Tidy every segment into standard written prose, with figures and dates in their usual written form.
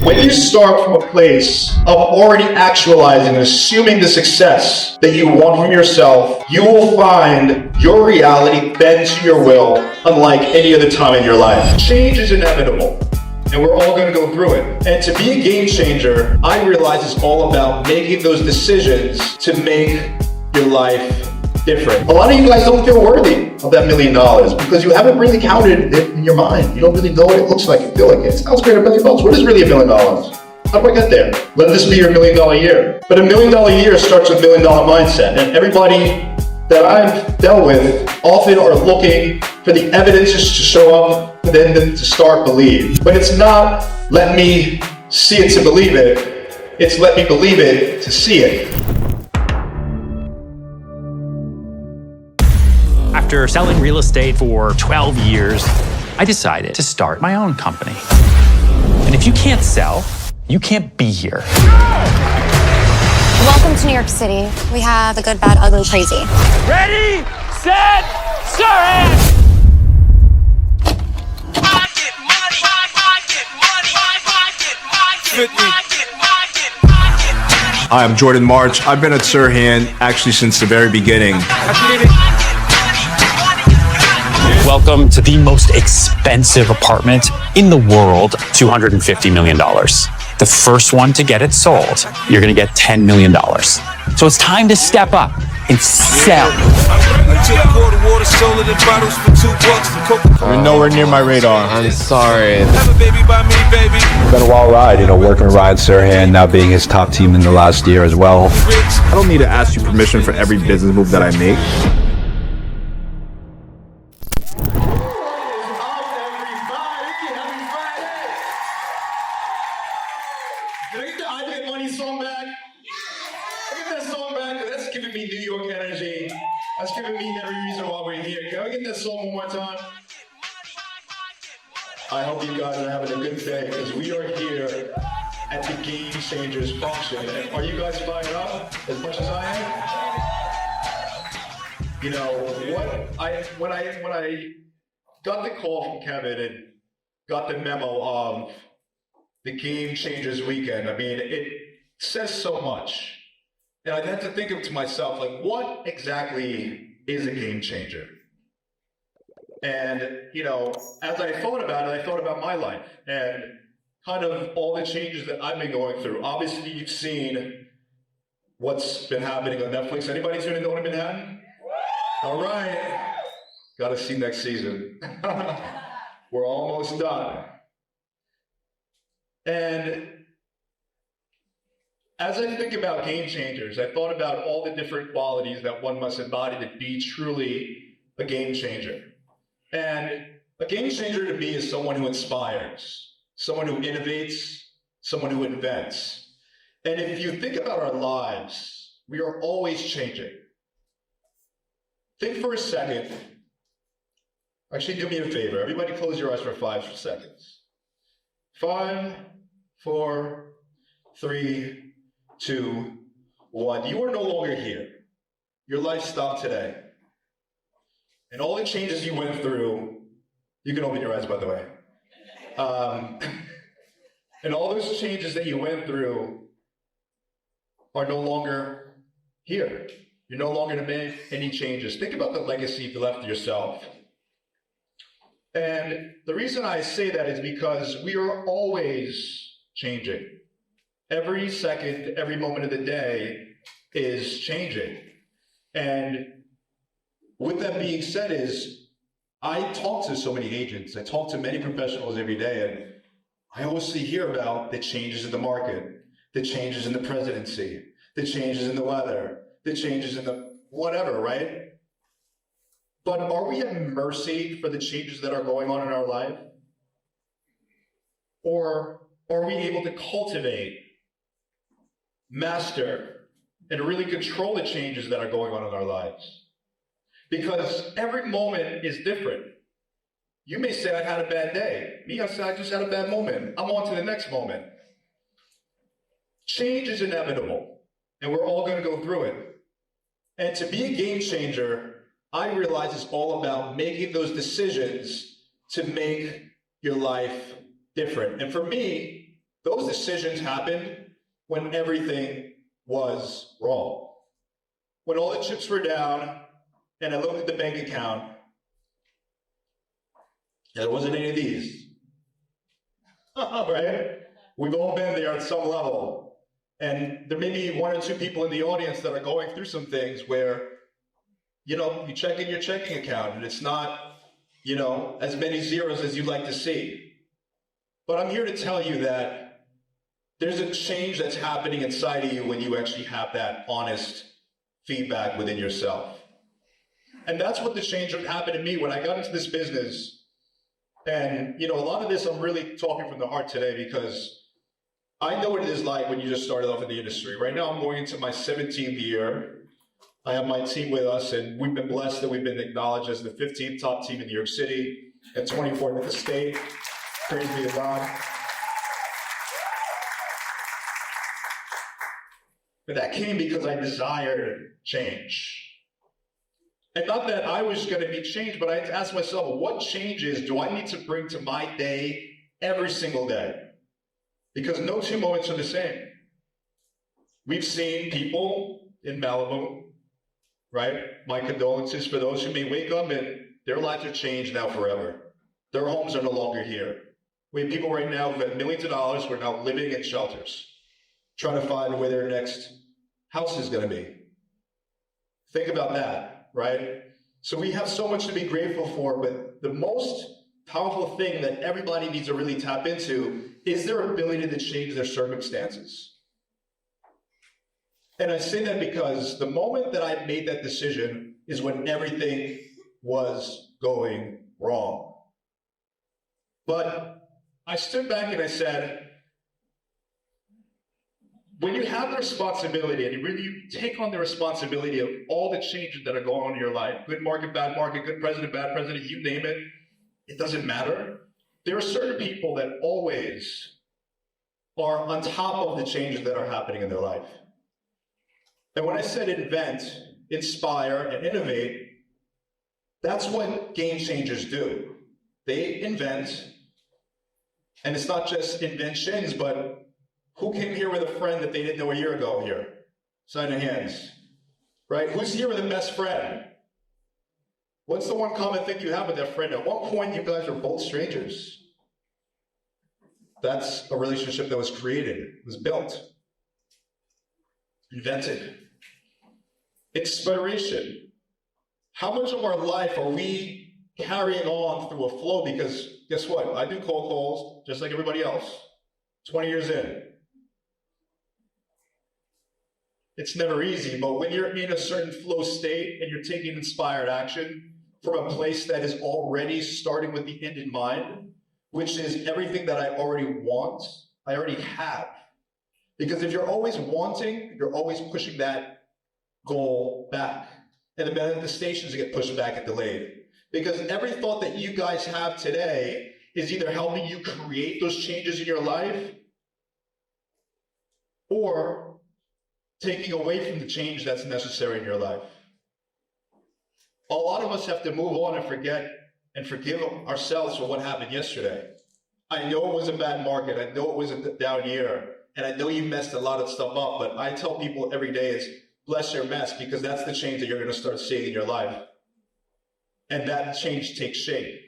When you start from a place of already actualizing and assuming the success that you want from yourself, you will find your reality bend to your will unlike any other time in your life. Change is inevitable, and we're all going to go through it. And to be a game changer, I realize it's all about making those decisions to make your life different. A lot of you guys don't feel worthy of that $1 million because you haven't really counted it in your mind. You don't really know what it looks like. You feel like it sounds great, $1 million. What is really $1 million? How do I get there? Let this be your $1 million year. But $1 million year starts with $1 million mindset. And everybody that I've dealt with often are looking for the evidences to show up for them to start believe. But it's not let me see it to believe it. It's let me believe it to see it. After selling real estate for 12 years, I decided to start my own company. And if you can't sell, you can't be here. Welcome to New York City. We have the good, bad, ugly, crazy. Ready, set, start! Hi, I'm Jordan March. I've been at Sirhan actually since the very beginning. Welcome to the most expensive apartment in the world, $250 million. The first one to get it sold, you're gonna get $10 million. So it's time to step up and sell. You're nowhere near my radar. I'm sorry. It's been a wild ride, working with Ryan Sirhan, now being his top team in the last year as well. I don't need to ask you permission for every business move that I make. Can I get the I Get Money song back? I get that song back. That's giving me New York energy. That's giving me every reason why we're here. Can I get that song one more time? I hope you guys are having a good day because we are here at the Game Changers function. And are you guys fired up as much as I am? When I got the call from Kevin and got the memo of the Game Changers weekend, I mean, it says so much. And I had to think to myself, like, what exactly is a game changer? And, as I thought about it, I thought about my life and kind of all the changes that I've been going through. Obviously, you've seen what's been happening on Netflix. Anybody tuning in to Manhattan? All right. Got to see next season. We're almost done. And as I think about game changers, I thought about all the different qualities that one must embody to be truly a game changer. And a game changer to me is someone who inspires, someone who innovates, someone who invents. And if you think about our lives, we are always changing. Think for a second. Actually, do me a favor. Everybody close your eyes for 5 seconds. 5, 4, 3, 2, 1. You are no longer here. Your life stopped today. And all the changes you went through, you can open your eyes, by the way. And all those changes that you went through are no longer here. You're no longer going to make any changes. Think about the legacy you left yourself. And the reason I say that is because we are always changing. Every second, every moment of the day is changing. And with that being said I talk to so many agents, I talk to many professionals every day, and I always hear about the changes in the market, the changes in the presidency, the changes in the weather, the changes in the whatever, right? But are we at mercy for the changes that are going on in our life? Or are we able to cultivate, master, and really control the changes that are going on in our lives? Because every moment is different. You may say, I had a bad day. Me, I say, I just had a bad moment. I'm on to the next moment. Change is inevitable, and we're all going to go through it. And to be a game changer, I realize it's all about making those decisions to make your life different. And for me, Those decisions happened when everything was wrong. When all the chips were down and I looked at the bank account, there wasn't any of these. Right? We've all been there at some level. And there may be one or two people in the audience that are going through some things where, you check in your checking account and it's not, as many zeros as you'd like to see. But I'm here to tell you that there's a change that's happening inside of you when you actually have that honest feedback within yourself. And that's what the change that happened to me when I got into this business. And, a lot of this I'm really talking from the heart today because I know what it is like when you just started off in the industry. Right now I'm going into my 17th year. I have my team with us, and we've been blessed that we've been acknowledged as the 15th top team in New York City and 24th in the state. Praise be to God. But that came because I desired change. And not that I was going to be changed, but I had to ask myself, what changes do I need to bring to my day every single day? Because no two moments are the same. We've seen people in Malibu, right? My condolences for those who may wake up and their lives are changed now forever. Their homes are no longer here. We have people right now who have millions of dollars who are now living in shelters, trying to find where their next house is going to be. Think about that, right? So we have so much to be grateful for, but the most powerful thing that everybody needs to really tap into is their ability to change their circumstances. And I say that because the moment that I made that decision is when everything was going wrong. But I stood back and I said, when you have the responsibility and you really take on the responsibility of all the changes that are going on in your life, good market, good president, bad president, you name it, it doesn't matter. There are certain people that always are on top of the changes that are happening in their life. And when I said invent, inspire, and innovate, that's what game changers do. They invent, and it's not just inventions, but who came here with a friend that they didn't know a year ago here? Sign of hands. Right? Who's here with a best friend? What's the one common thing you have with that friend? At what point you guys are both strangers? That's a relationship that was created, was built, invented. Inspiration. How much of our life are we carrying on through a flow? Because guess what? I do cold calls just like everybody else. 20 years in. It's never easy, but when you're in a certain flow state and you're taking inspired action from a place that is already starting with the end in mind, which is everything that I already want, I already have. Because if you're always wanting, you're always pushing that goal back. And the manifestations get pushed back and delayed. Because every thought that you guys have today is either helping you create those changes in your life or taking away from the change that's necessary in your life. A lot of us have to move on and forget and forgive ourselves for what happened yesterday. I know it was a bad market. I know it was a down year. And I know you messed a lot of stuff up. But I tell people every day is bless your mess, because that's the change that you're going to start seeing in your life. And that change takes shape.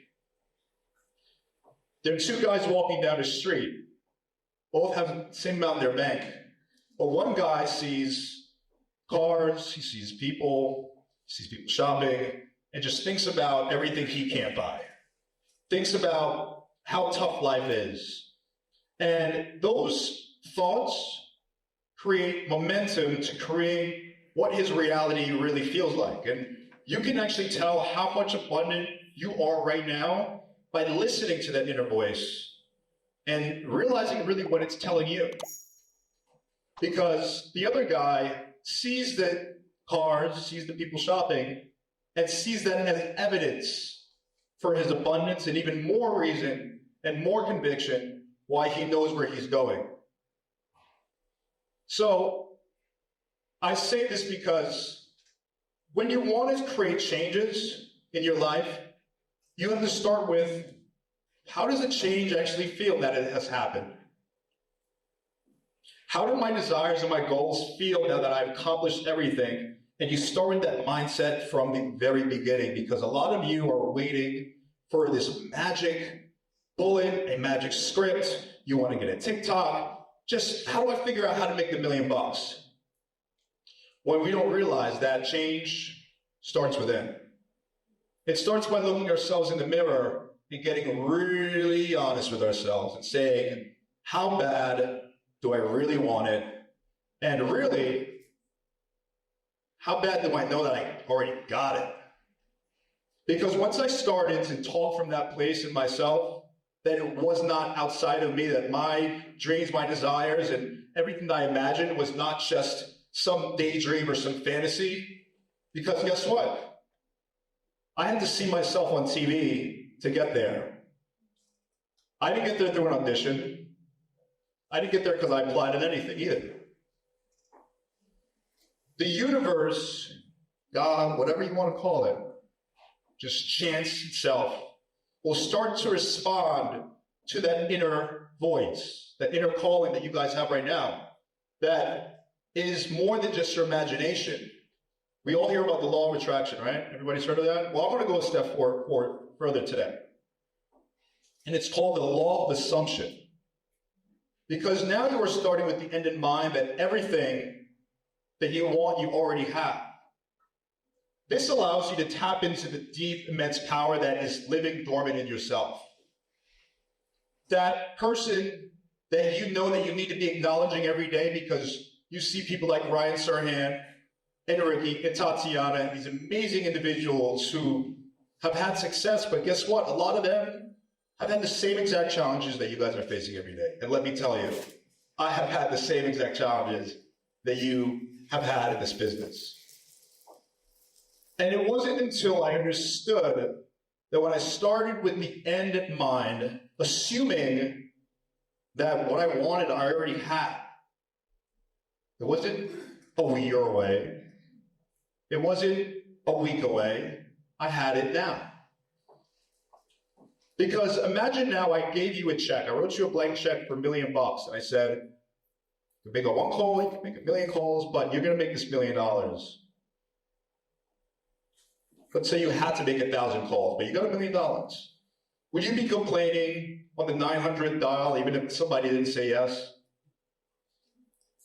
There are two guys walking down the street. Both have the same amount in their bank. But one guy sees cars, he sees people shopping, and just thinks about everything he can't buy. Thinks about how tough life is. And those thoughts create momentum to create what his reality really feels like. And you can actually tell how much abundant you are right now by listening to that inner voice and realizing really what it's telling you. Because the other guy sees the cars, sees the people shopping, and sees that as evidence for his abundance and even more reason and more conviction why he knows where he's going. So I say this because when you want to create changes in your life, you have to start with, how does the change actually feel that it has happened? How do my desires and my goals feel now that I've accomplished everything? And you start with that mindset from the very beginning, because a lot of you are waiting for this magic bullet, a magic script. You want to get a TikTok. Just how do I figure out how to make the $1 million? When we don't realize that change starts within. It starts by looking ourselves in the mirror and getting really honest with ourselves and saying, how bad do I really want it? And really, how bad do I know that I already got it? Because once I started to talk from that place in myself, that it was not outside of me, that my dreams, my desires, and everything that I imagined was not just some daydream or some fantasy. Because guess what? I had to see myself on TV to get there. I didn't get there through an audition. I didn't get there because I applied at anything either. The universe, God, whatever you want to call it, just chance itself, will start to respond to that inner voice, that inner calling that you guys have right now, that is more than just your imagination. We all hear about the law of attraction, right? Everybody's heard of that? Well, I want to go a step further today. And it's called the law of assumption. Because now you are starting with the end in mind that everything that you want, you already have. This allows you to tap into the deep, immense power that is living dormant in yourself. That person that you know that you need to be acknowledging every day, because you see people like Ryan Serhant and Ricky and Tatiana, these amazing individuals who have had success, but guess what? A lot of them have had the same exact challenges that you guys are facing every day. And let me tell you, I have had the same exact challenges that you have had in this business. And it wasn't until I understood that when I started with the end in mind, assuming that what I wanted I already had, it wasn't a year away. It wasn't a week away. I had it now. Because imagine now I gave you a check. I wrote you a blank check for $1 million. And I said, you can make a one call, you can make 1 million calls, but you're going to make this $1 million. Let's say you had to make 1,000 calls, but you got $1 million. Would you be complaining on the 900th dial, even if somebody didn't say yes?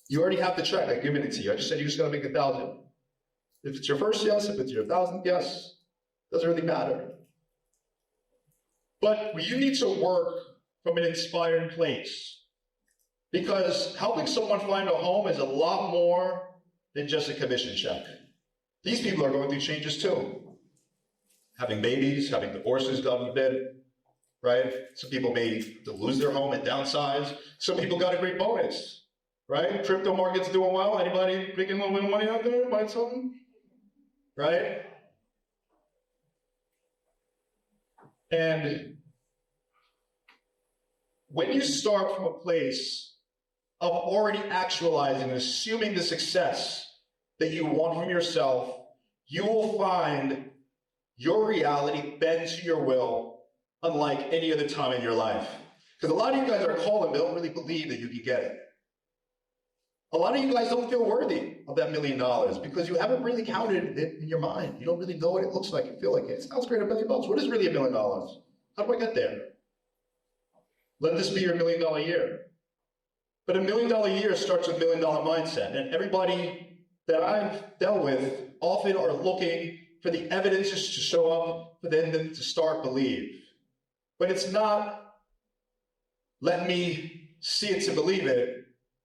You already have the check. I've given it to you. I just said you just got to make 1,000. If it's your first yes, if it's your 1,000th yes, doesn't really matter. But you need to work from an inspired place, because helping someone find a home is a lot more than just a commission check. These people are going through changes too. Having babies, having divorces, God forbid, right? Some people may lose their home and downsize. Some people got a great bonus, right? Crypto market's doing well. Anybody making a little bit of money out there? Buying something? Right? And when you start from a place of already actualizing and assuming the success that you want from yourself, you will find your reality bend to your will unlike any other time in your life. Because a lot of you guys are calling, they don't really believe that you can get it. A lot of you guys don't feel worthy of that $1 million because you haven't really counted it in your mind. You don't really know what it looks like. You feel like it sounds great, $1 million. What is really $1 million? How do I get there? Let this be your $1 million year. But $1 million year starts with $1 million mindset. And everybody that I've dealt with often are looking for the evidences to show up for them to start believe. But it's not let me see it to believe it.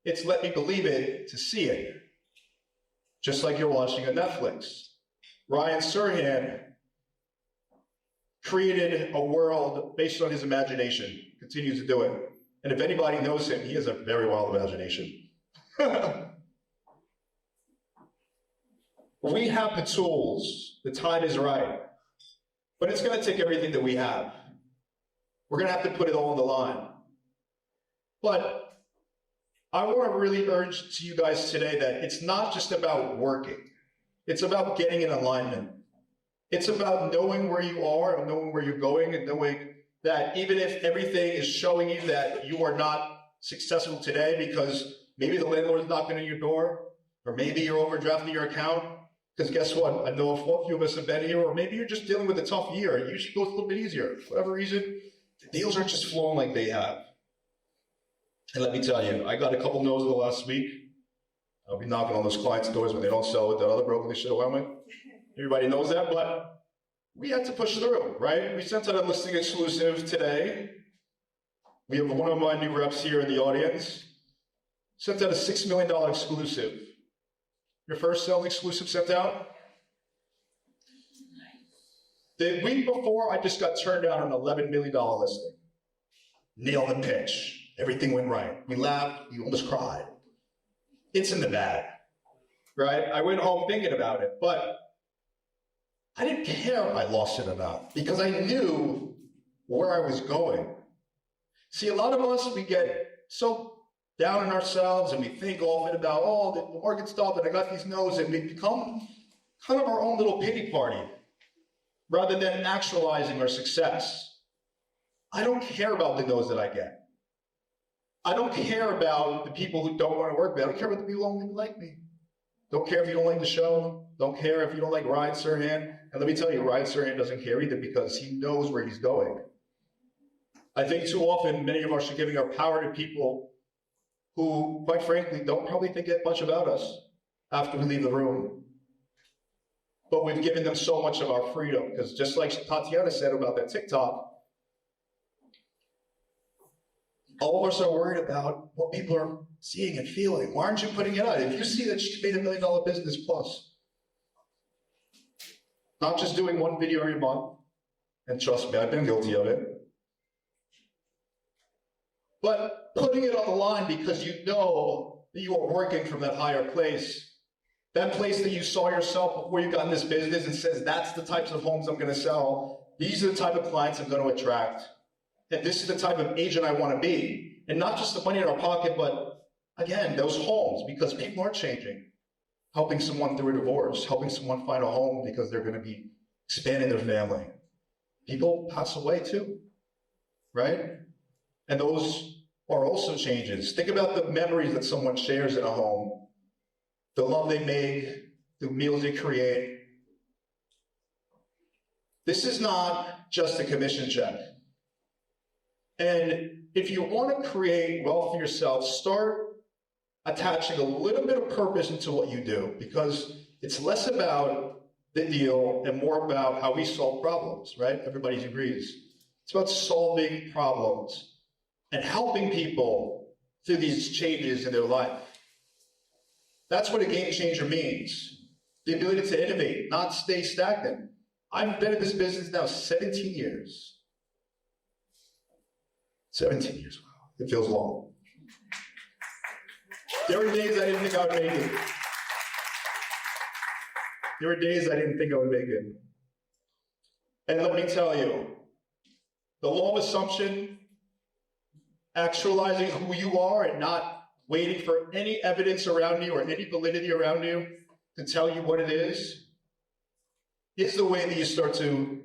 It's let me believe it to see it. Just like you're watching a Netflix. Ryan Serhant created a world based on his imagination. Continues to do it. And if anybody knows him, he has a very wild imagination. We have the tools. The time is right. But it's going to take everything that we have. We're going to have to put it all on the line. But I want to really urge to you guys today that it's not just about working. It's about getting in alignment. It's about knowing where you are and knowing where you're going and knowing that even if everything is showing you that you are not successful today because Maybe the landlord's knocking on your door, or maybe you're overdrafting your account. Because guess what? I know a few of us have been here, or maybe you're just dealing with a tough year and you should go a little bit easier. For whatever reason, the deals aren't just flowing like they have. And let me tell you, I got a couple no's in the last week. I'll be knocking on those clients' doors when they don't sell with that other broker they should have went with. Everybody knows that, but we had to push through, right? We sent out a listing exclusive today. We have one of my new reps here in the audience. Sent out a $6 million exclusive. Your first selling exclusive sent out? The week before, I just got turned down on an $11 million listing. Nailed the pitch. Everything went right. We laughed. We almost cried. It's in the bag, right? I went home thinking about it, but I didn't care if I lost it or not because I knew where I was going. See, a lot of us, we get so down on ourselves and we think often about, oh, the market stopped and I got these no's, and we become kind of our own little pity party rather than actualizing our success. I don't care about the no's that I get. I don't care about the people who don't want to work with me. I don't care about the people who only like me. Don't care if you don't like the show. Don't care if you don't like Ryan Serhant. And let me tell you, Ryan Serhant doesn't care either because he knows where he's going. I think too often many of us are giving our power to people who, quite frankly, don't probably think much about us after we leave the room. But we've given them so much of our freedom, because just like Tatiana said about that TikTok, all of us are worried about what people are seeing and feeling. Why aren't you putting it out? If you see that she made $1 million business plus, not just doing one video every month, and trust me, I've been guilty of it, but putting it on the line because you know that you are working from that higher place, that place that you saw yourself before you got in this business and says, that's the types of homes I'm going to sell. These are the type of clients I'm going to attract. And this is the type of agent I want to be. And not just the money in our pocket, but again, those homes, because people are changing. Helping someone through a divorce, helping someone find a home because they're going to be expanding their family. People pass away too, right? And those are also changes. Think about the memories that someone shares in a home, the love they make, the meals they create. This is not just a commission check. And if you want to create wealth for yourself, start attaching a little bit of purpose into what you do, because it's less about the deal and more about how we solve problems, right? Everybody agrees. It's about solving problems and helping people through these changes in their life. That's what a game changer means. The ability to innovate, not stay stagnant. I've been in this business now 17 years. 17 years, wow, it feels long. There were days I didn't think I would make it. There were days I didn't think I would make it. And let me tell you, the law of assumption, actualizing who you are and not waiting for any evidence around you or any validity around you to tell you what it is the way that you start to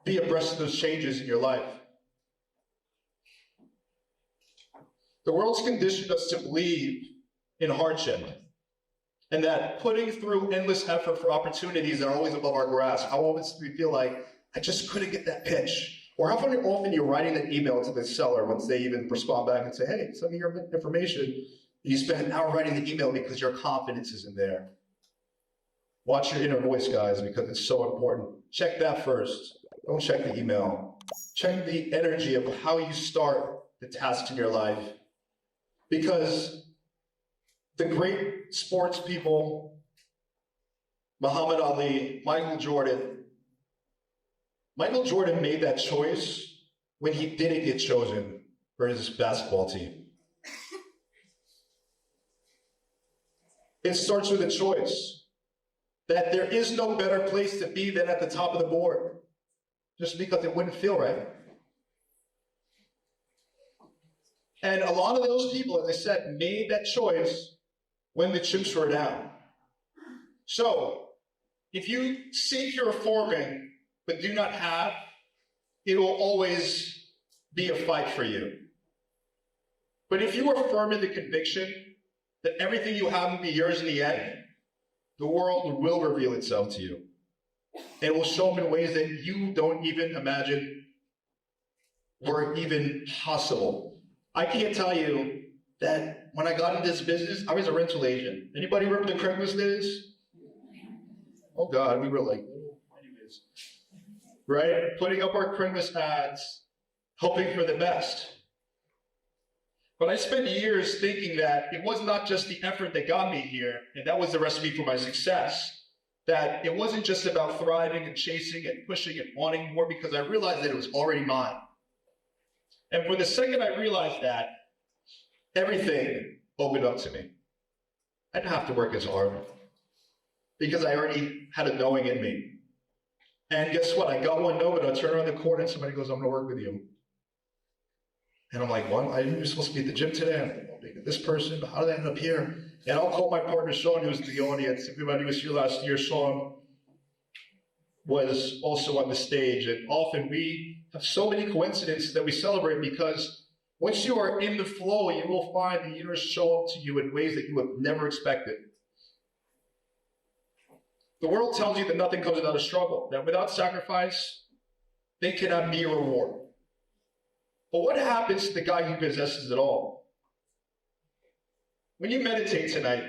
be abreast of those changes in your life. The world's conditioned us to believe in hardship, and that putting through endless effort for opportunities that are always above our grasp. How often do we feel like, I just couldn't get that pitch? Or how often you're writing an email to the seller once they even respond back and say, hey, send me your information. You spend an hour writing the email because your confidence isn't there. Watch your inner voice, guys, because it's so important. Check that first. Don't check the email. Check the energy of how you start the tasks in your life. Because the great sports people, Muhammad Ali, Michael Jordan made that choice when he didn't get chosen for his basketball team. It starts with a choice that there is no better place to be than at the top of the board, just because it wouldn't feel right. And a lot of those people, as I said, made that choice when the chips were down. So, if you think you're performing but do not have, it will always be a fight for you. But if you are firm in the conviction that everything you have will be yours in the end, the world will reveal itself to you. It will show up in ways that you don't even imagine were even possible. I can't tell you that when I got into this business, I was a rental agent. Anybody remember the Craigslist days? Oh God, we were like, anyways, right? Putting up our Craigslist ads, hoping for the best. But I spent years thinking that it was not just the effort that got me here, and that was the recipe for my success. That it wasn't just about thriving and chasing and pushing and wanting more, because I realized that it was already mine. And for the second I realized that, everything opened up to me. I didn't have to work as hard because I already had a knowing in me. And guess what? I got one note, and I turn around the corner and somebody goes, I'm going to work with you. And I'm like, what? I knew you were supposed to be at the gym today. I'm like, well, this person, how did I end up here? And I'll call my partner, Sean, who's in the audience. Everybody was here last year. Sean was also on the stage. And often we have so many coincidences that we celebrate, because once you are in the flow, you will find the universe show up to you in ways that you have never expected. The world tells you that nothing comes without a struggle, that without sacrifice, they cannot be a reward. But what happens to the guy who possesses it all? When you meditate tonight,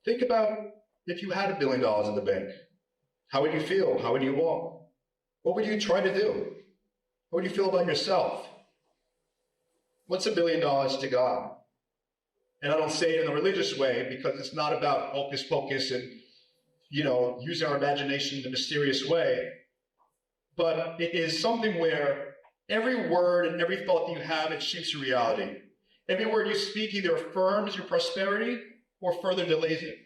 think about if you had $1 billion in the bank. How would you feel? How would you walk? What would you try to do? How would you feel about yourself? What's $1 billion to God? And I don't say it in a religious way, because it's not about hocus pocus and, using our imagination in a mysterious way. But it is something where every word and every thought that you have, it shapes your reality. Every word you speak either affirms your prosperity or further delays it.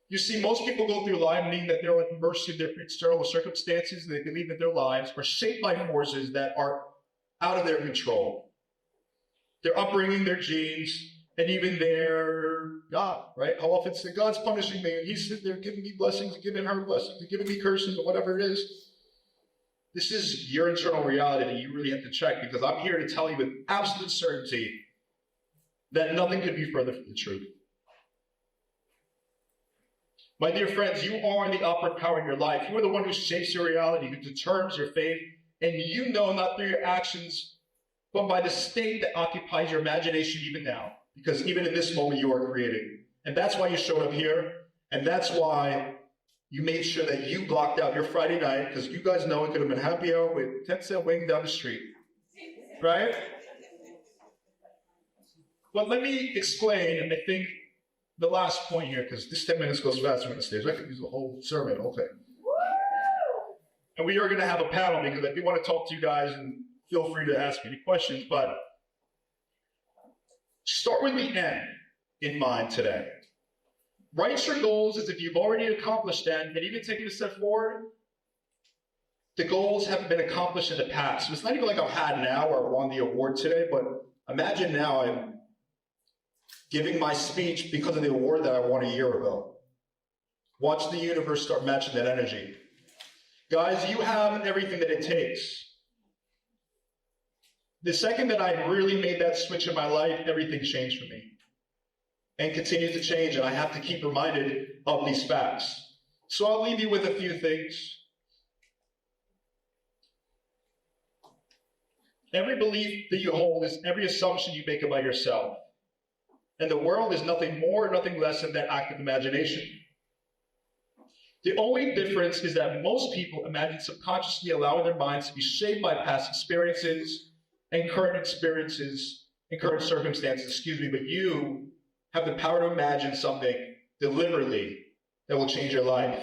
You see, most people go through life meaning that they're at the mercy of their external circumstances, and they believe that their lives are shaped by forces that are out of their control. Their upbringing, their genes, and even their God, right? How often say, God's punishing me, and he's sitting there giving me blessings, giving her blessings, giving me curses, or whatever it is. This is your internal reality that you really have to check, because I'm here to tell you with absolute certainty that nothing could be further from the truth. My dear friends, you are the operant power in your life. You are the one who shapes your reality, who determines your fate, and you know not through your actions, but by the state that occupies your imagination even now, because even in this moment you are creating. And that's why you showed up here, and that's why you made sure that you blocked out your Friday night, because you guys know it could have been happy hour with 10-cent wing down the street, right? But let me explain, and I think the last point here, because this 10 minutes goes faster on the stage. I could use the whole sermon, okay. And we are going to have a panel, because I do want to talk to you guys, and feel free to ask any questions, but start with the end in mind today. Write your goals as if you've already accomplished them, and even taking a step forward, the goals haven't been accomplished in the past. So it's not even like I've had now or won the award today, but imagine now I'm giving my speech because of the award that I won a year ago. Watch the universe start matching that energy. Guys, you have everything that it takes. The second that I really made that switch in my life, everything changed for me. And continues to change, and I have to keep reminded of these facts. So I'll leave you with a few things. Every belief that you hold is every assumption you make about yourself. And the world is nothing more, nothing less than that active imagination. The only difference is that most people imagine subconsciously, allowing their minds to be shaped by past experiences and current circumstances, but you have the power to imagine something deliberately that will change your life.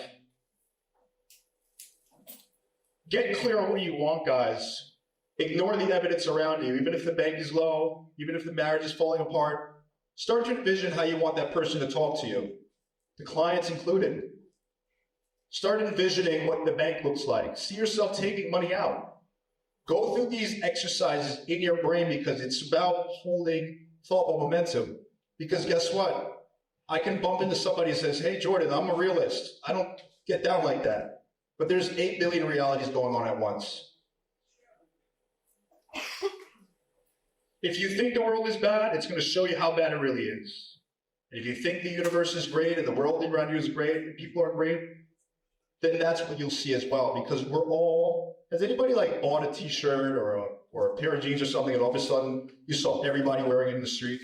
Get clear on what you want, guys. Ignore the evidence around you. Even if the bank is low, even if the marriage is falling apart, start to envision how you want that person to talk to you, the clients included. Start envisioning what the bank looks like. See yourself taking money out. Go through these exercises in your brain, because it's about holding thought momentum. Because guess what? I can bump into somebody who says, hey, Jordan, I'm a realist. I don't get down like that. But there's 8 billion realities going on at once. If you think the world is bad, it's going to show you how bad it really is. And if you think the universe is great and the world around you is great and people are great, then that's what you'll see as well. Because we're all, has anybody like bought a t-shirt or a pair of jeans or something and all of a sudden you saw everybody wearing it in the street?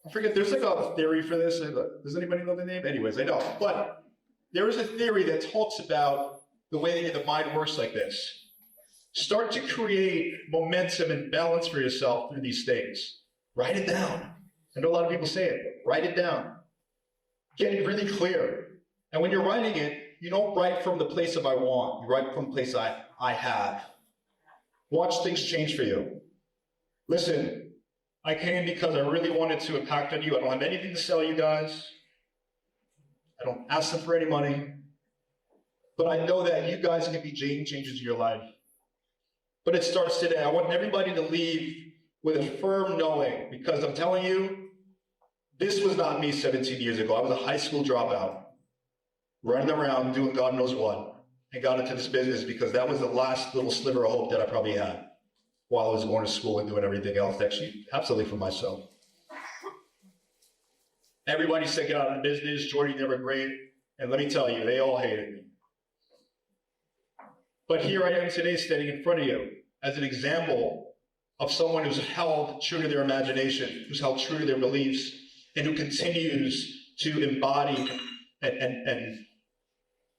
I forget, there's like a theory for this. Does anybody know the name? Anyways, I know. But there is a theory that talks about the way the mind works like this. Start to create momentum and balance for yourself through these things. Write it down. I know a lot of people say it, but write it down. Get it really clear. And when you're writing it, you don't write from the place of I want. You write from the place I have. Watch things change for you. Listen, I came because I really wanted to impact on you. I don't have anything to sell you guys. I don't ask them for any money. But I know that you guys can be game changers in your life. But it starts today. I want everybody to leave with a firm knowing, because I'm telling you, this was not me 17 years ago. I was a high school dropout, running around doing God knows what, and got into this business because that was the last little sliver of hope that I probably had while I was going to school and doing everything else, actually, absolutely for myself. Everybody said get out of the business, Jordy, they were great, and let me tell you, they all hated me. But here I am today standing in front of you as an example of someone who's held true to their imagination, who's held true to their beliefs, and who continues to embody and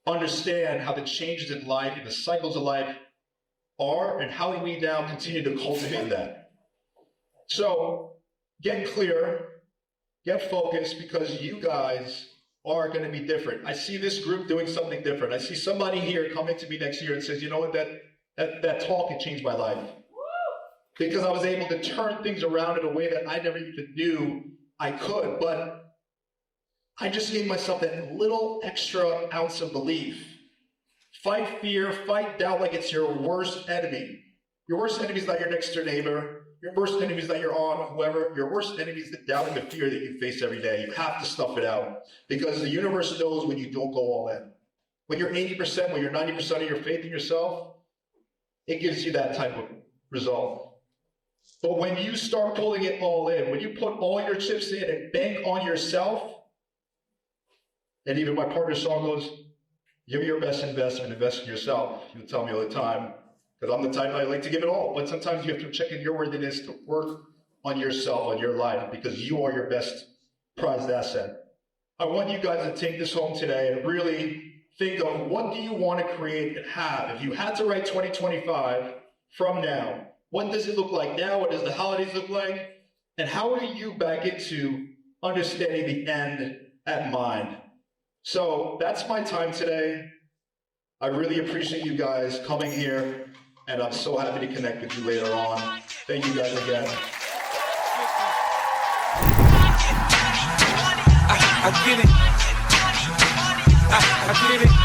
understand how the changes in life and the cycles of life are and how we now continue to cultivate that. So get clear, get focused, because you guys are going to be different. I see this group doing something different. I see somebody here coming to me next year and says, you know what, that talk had changed my life. Because I was able to turn things around in a way that I never even knew I could. But I just gave myself that little extra ounce of belief. Fight fear, fight doubt like it's your worst enemy. Your worst enemy is not your next door neighbor. Your worst enemy is not your aunt or whoever. Your worst enemy is the doubt and the fear that you face every day. You have to stuff it out, because the universe knows when you don't go all in. When you're 80%, when you're 90% of your faith in yourself, it gives you that type of result. But when you start pulling it all in, when you put all your chips in and bank on yourself, and even my partner's song goes, you're your best investment, invest in yourself. You tell me all the time, because I'm the type I like to give it all. But sometimes you have to check in your worthiness to work on yourself, on your life, because you are your best prized asset. I want you guys to take this home today and really think of, what do you want to create and have? If you had to write 2025 from now, what does it look like now? What does the holidays look like? And how are you back into understanding the end at mind? So that's my time today. I really appreciate you guys coming here, and I'm so happy to connect with you later on. Thank you guys again. I get it. I get it.